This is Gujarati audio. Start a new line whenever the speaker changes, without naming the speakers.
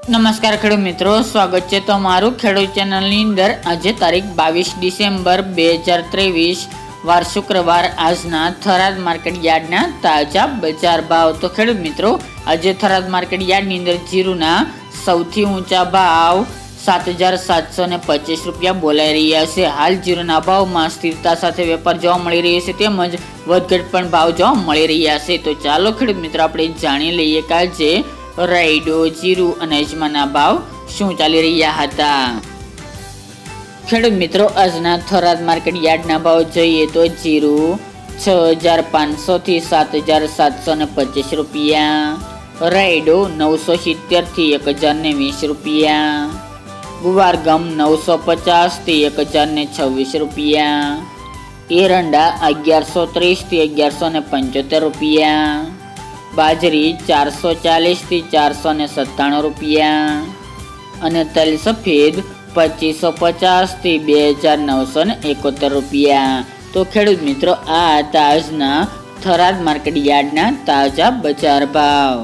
નમસ્કાર ખેડૂત મિત્રો, સ્વાગત છે તમારું ખેડૂત ચેનલની અંદર। આજે તારીખ 22 ડિસેમ્બર 2023 વાર શુક્રવાર। આજના થરાદ માર્કેટ યાર્ડના તાજા બજાર ભાવ। તો ખેડૂત મિત્રો, આજે થરાદ માર્કેટ યાર્ડની અંદર જીરુના સૌથી ઊંચા ભાવ 7,725 રૂપિયા બોલાઈ રહ્યા છે। હાલ જીરુના ભાવમાં સ્થિરતા સાથે વેપાર જોવા મળી રહ્યો છે, તેમજ વધઘટ પણ ભાવ જોવા મળી રહ્યા છે। તો ચાલો ખેડૂત મિત્રો, આપણે જાણી લઈએ કે આજે રાયડો, જીરું અને અજમાના ભાવ શું ચાલી રહ્યા હતા। ખેડૂત મિત્રો, આજના થરાદ માર્કેટ યાર્ડના ભાવ જોઈએ તો જીરું 6,500 થી 7,725 રૂપિયા, રાયડો 970 થી 1,020 રૂપિયા, ગુવાર ગમ 950 થી 1,026 રૂપિયા, એરંડા 1,130 થી 1,175 રૂપિયા, બાજરી 440 થી 497 રૂપિયા અને તલ સફેદ 2,550 થી 2,971 રૂપિયા। તો ખેડૂત મિત્રો, આ હતા આજના થરાદ માર્કેટ યાર્ડના તાજા બજાર ભાવ।